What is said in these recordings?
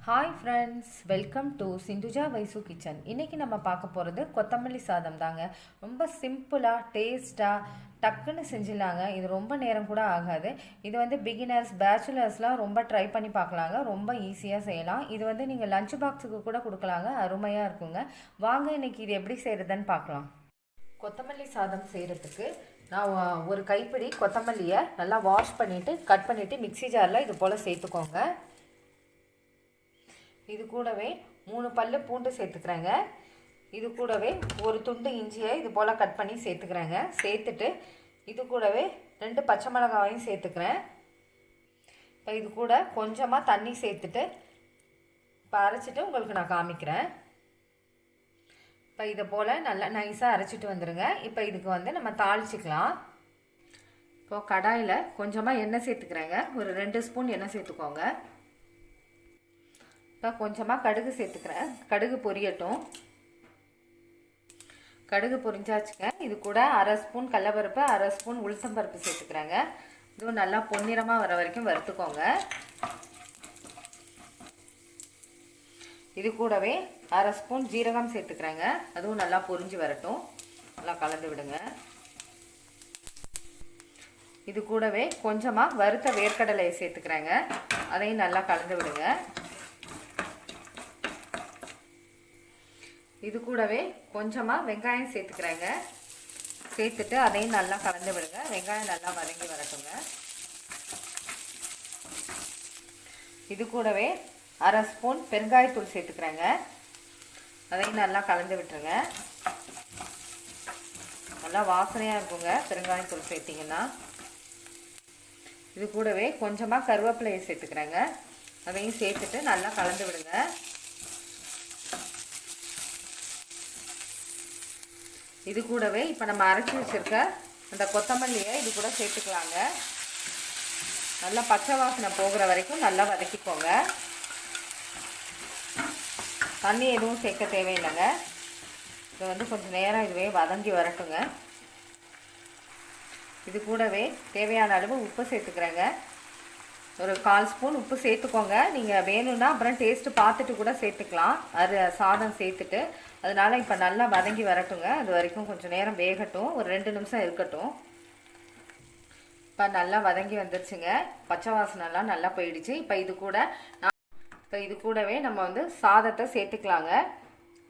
Hi friends, welcome to Sindhuja Vaishu kitchen. இன்றைக்கி நம்ம பார்க்க போகிறது கொத்தமல்லி சாதம் தாங்க. ரொம்ப சிம்பிளாக டேஸ்ட்டாக டக்குன்னு செஞ்சிடலாங்க. இது ரொம்ப நேரம் கூட ஆகாது. இது வந்து பிகினர்ஸ் பேச்சுலர்ஸ்லாம் ரொம்ப ட்ரை பண்ணி பார்க்கலாங்க. ரொம்ப ஈஸியாக செய்யலாம். இது வந்து நீங்கள் லஞ்ச் பாக்ஸுக்கு கூட கொடுக்கலாங்க. அருமையாக இருக்குங்க. வாங்க இன்றைக்கி இது எப்படி செய்கிறதுன்னு பார்க்கலாம். கொத்தமல்லி சாதம் செய்கிறதுக்கு நான் ஒரு கைப்பிடி கொத்தமல்லியை நல்லா வாஷ் பண்ணிவிட்டு கட் பண்ணிவிட்டு மிக்ஸி ஜாரில் இது போல் சேர்த்துக்கோங்க. இது கூடவே 3 பல்லு பூண்டு சேர்த்துக்கிறேங்க. இது கூடவே ஒரு துண்டு இஞ்சியை இது போல் கட் பண்ணி சேர்த்துக்கிறேங்க. சேர்த்துட்டு இது கூடவே 2 பச்சை மிளகாயும் சேர்த்துக்கிறேன். இப்போ இது கூட கொஞ்சமாக தண்ணி சேர்த்துட்டு இப்போ அரைச்சிட்டு உங்களுக்கு நான் காமிக்கிறேன். இப்போ இதை போல் நல்லா நைஸாக அரைச்சிட்டு வந்துடுங்க. இப்போ இதுக்கு வந்து நம்ம தாளிச்சிக்கலாம். இப்போது கடாயில் கொஞ்சமாக எண்ணெய் சேர்த்துக்கிறேங்க. ஒரு 2 ஸ்பூன் எண்ணெய் சேர்த்துக்கோங்க. இப்போ கொஞ்சமாக கடுகு சேர்த்துக்கிறேன். கடுகு பொரியட்டும். கடுகு பொரிஞ்சாச்சுங்க. இது கூட 1/2 ஸ்பூன் கடலைப்பருப்பு, 1/2 ஸ்பூன் உளுத்தம்பருப்பு சேர்த்துக்கிறேங்க. இதுவும் நல்லா பொன்னிறமாக வர வரைக்கும் வறுத்துக்கோங்க. இது கூடவே 1/2 ஸ்பூன் ஜீரகம் சேர்த்துக்கிறேங்க. அதுவும் நல்லா பொரிஞ்சு வரட்டும். நல்லா கலந்து விடுங்க. இது கூடவே கொஞ்சமாக வறுத்த வேர்க்கடலையை சேர்த்துக்கிறேங்க. அதையும் நல்லா கலந்து விடுங்க. இது கூடவே கொஞ்சமாக வெங்காயம் சேர்த்துக்கிறேங்க. சேர்த்துட்டு அதையும் நல்லா கலந்து விடுங்க. வெங்காயம் நல்லா வதங்கி வரட்டுங்க. இது கூடவே 1/2 ஸ்பூன் பெருங்காயத்தூள் சேர்த்துக்கிறேங்க. அதையும் நல்லா கலந்து விட்டுருங்க. நல்லா வாசனையாக இருக்குங்க பெருங்காயத்தூள் சேர்த்திங்கன்னா. இது கூடவே கொஞ்சமாக கருவேப்பிலையை சேர்த்துக்கிறேங்க. அதையும் சேர்த்துட்டு நல்லா கலந்து விடுங்க. இது கூடவே இப்போ நம்ம அரைச்சி வச்சுருக்க அந்த கொத்தமல்லியை இது கூட சேர்த்துக்கலாங்க. நல்லா பச்சை வாசனை போகிற வரைக்கும் நல்லா வதக்கிக்கோங்க. தண்ணி எதுவும் சேர்க்க தேவையில்லைங்க. இதை வந்து கொஞ்சம் நேரம் இதுவே வதங்கி வரட்டுங்க. இது கூடவே தேவையான அளவு உப்பு சேர்த்துக்கிறேங்க. ஒரு 1/4 ஸ்பூன் உப்பு சேர்த்துக்கோங்க. நீங்கள் வேணும்னா அப்புறம் டேஸ்ட்டு பார்த்துட்டு கூட சேர்த்துக்கலாம். சாதம் சேர்த்துட்டு அதனால் இப்போ நல்லா வதங்கி வரட்டுங்க. அது வரைக்கும் கொஞ்சம் நேரம் வேகட்டும். ஒரு 2 நிமிஷம் இருக்கட்டும். இப்போ நல்லா வதங்கி வந்துருச்சுங்க. பச்சை வாசனைலாம் நல்லா போயிடுச்சு. இப்போ இது கூடவே நம்ம வந்து சாதத்தை சேர்த்துக்கலாங்க.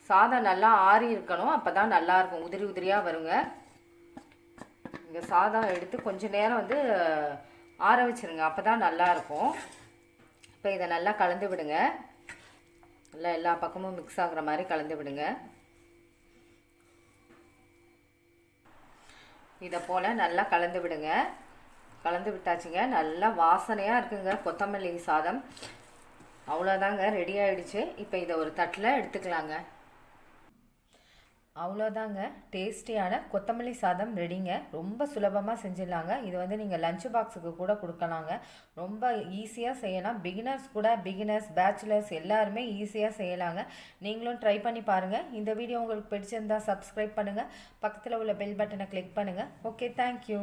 சாதம் நல்லா ஆறி இருக்கணும். அப்போ தான் நல்லாயிருக்கும். உதிரி உதிரியாக வருங்க. இந்த சாதம் எடுத்து கொஞ்சம் நேரம் வந்து ஆற வச்சுருங்க. அப்போ தான் நல்லாயிருக்கும். இப்போ இதை நல்லா கலந்து விடுங்க. நல்லா எல்லா பக்கமும் மிக்ஸ் ஆகுற மாதிரி கலந்து விடுங்க. இதை போல் நல்லா கலந்து விடுங்க. கலந்து விட்டாச்சுங்க. நல்லா வாசனையாக இருக்குங்க கொத்தமல்லி சாதம். அவ்வளோதாங்க, ரெடி ஆகிடுச்சு. இப்போ இதை ஒரு தட்டில் எடுத்துக்கலாங்க. அவ்வளோதாங்க, டேஸ்டியான கொத்தமல்லி சாதம் ரெடிங்க. ரொம்ப சுலபமாக செஞ்சிடலாங்க. இது வந்து நீங்கள் லஞ்ச் பாக்ஸுக்கு கூட கொடுக்கலாங்க. ரொம்ப ஈஸியாக செய்யலாம். பிகினர்ஸ் பேச்சுலர்ஸ் எல்லாருமே ஈஸியாக செய்யலாங்க. நீங்களும் ட்ரை பண்ணி பாருங்கள். இந்த வீடியோ உங்களுக்கு பிடிச்சிருந்தால் சப்ஸ்கிரைப் பண்ணுங்கள். பக்கத்தில் உள்ள பெல் பட்டனை கிளிக் பண்ணுங்கள். Okay, thank you.